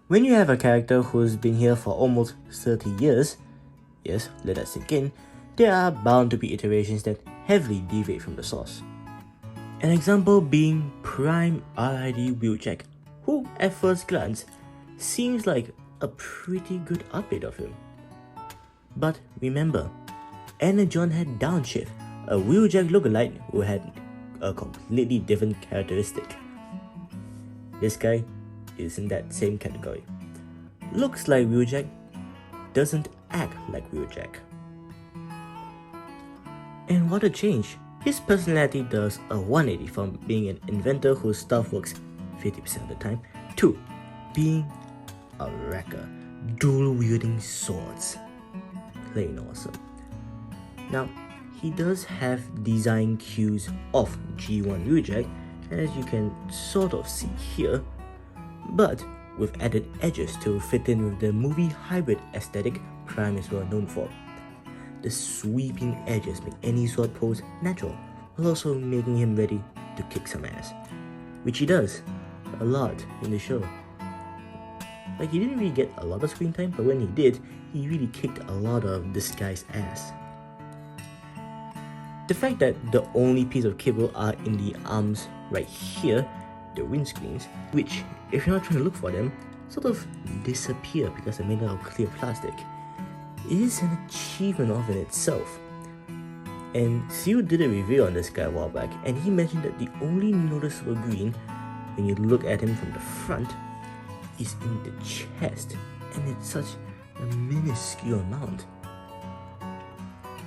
When you have a character who's been here for almost 30 years, yes, let that sink in, there are bound to be iterations that heavily deviate from the source. An example being Prime RID Wheeljack, who at first glance seems like a pretty good update of him. But remember, Anna John had Downshift, a Wheeljack lookalike who had a completely different characteristic. This guy is in that same category. Looks like Wheeljack, doesn't act like Wheeljack. And what a change! His personality does a 180 from being an inventor whose stuff works 50% of the time to being a wrecker, dual-wielding swords. Plain awesome. Now, he does have design cues of G1 Wheeljack, as you can sort of see here, but with added edges to fit in with the movie hybrid aesthetic Prime is well known for. The sweeping edges make any sword pose natural, while also making him ready to kick some ass. Which he does, a lot in the show. Like, he didn't really get a lot of screen time, but when he did, he really kicked a lot of this guy's ass. The fact that the only piece of cable are in the arms right here, the windscreens, which, if you're not trying to look for them, sort of disappear because they're made out of clear plastic, is an achievement of in itself. And Theo did a review on this guy a while back, and he mentioned that the only noticeable green when you look at him from the front is in the chest, and it's such a minuscule amount.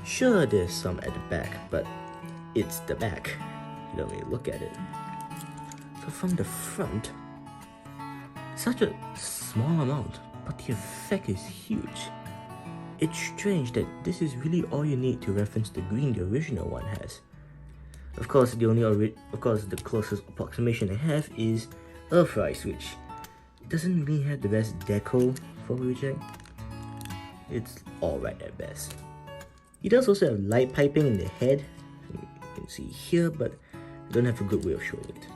Sure, there's some at the back, but it's the back. You don't really look at it. So from the front, such a small amount, but the effect is huge. It's strange that this is really all you need to reference the green the original one has. Of course, the closest approximation I have is Earthrise, which doesn't really have the best deco for Wheeljack. It's alright at best. He does also have light piping in the head, you can see here, but I don't have a good way of showing it.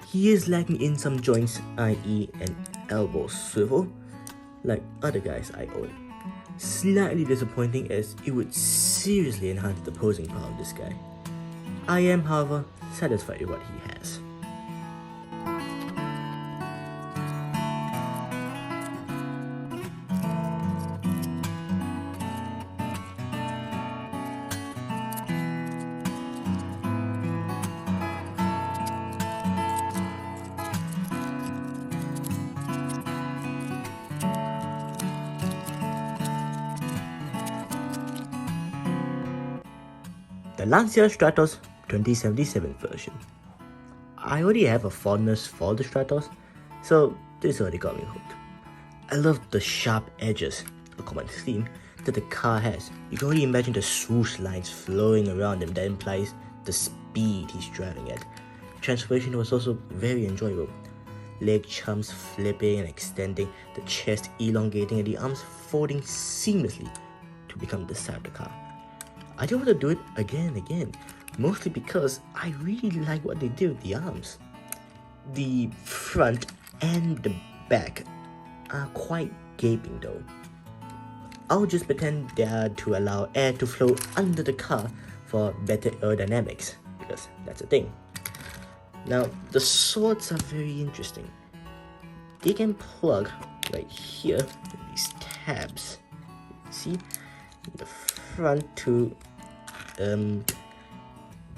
He is lacking in some joints, i.e. an elbow swivel, like other guys I own. Slightly disappointing, as it would seriously enhance the posing power of this guy. I am, however, satisfied with what he has. The Lancia Stratos 2077 version. I already have a fondness for the Stratos, so this already got me hooked. I love the sharp edges, a common theme, that the car has. You can already imagine the swoosh lines flowing around him that implies the speed he's driving at. Transformation was also very enjoyable. Leg chumps flipping and extending, the chest elongating and the arms folding seamlessly to become the side of the car. I do want to do it again and again, mostly because I really like what they did with the arms. The front and the back are quite gaping though. I'll just pretend they are to allow air to flow under the car for better aerodynamics, because that's a thing. Now, the swords are very interesting. They can plug right here with these tabs. See? In the front to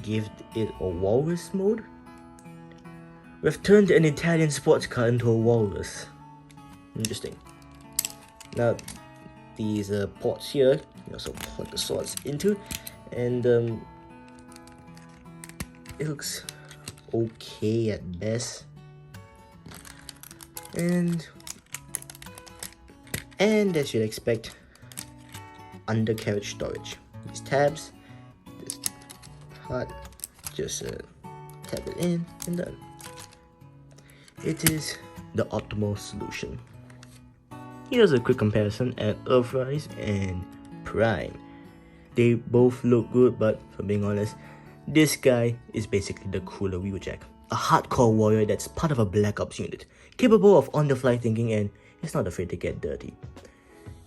give it a walrus mode. We've turned an Italian sports car into a walrus. Interesting. Now, these ports here, you also plug the swords into, and it looks okay at best. And as you'd expect, undercarriage storage. These tabs, this part, just tap it in and done. It is the optimal solution. Here's a quick comparison at Earthrise and Prime. They both look good, but for being honest, this guy is basically the cooler Wheeljack. a hardcore warrior that's part of a Black Ops unit, capable of on-the-fly thinking and is not afraid to get dirty.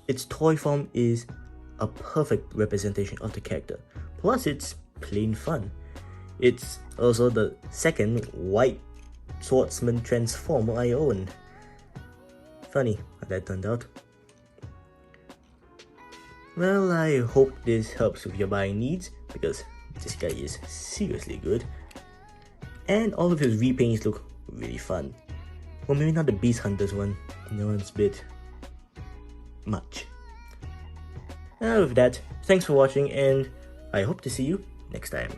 Its toy form is a perfect representation of the character, plus it's plain fun. It's also the second white swordsman transformer I own. Funny how that turned out. Well, I hope this helps with your buying needs, because this guy is seriously good. And all of his repaints look really fun. Well, maybe not the Beast Hunters one. That one's a bit much. With that, thanks for watching, and I hope to see you next time.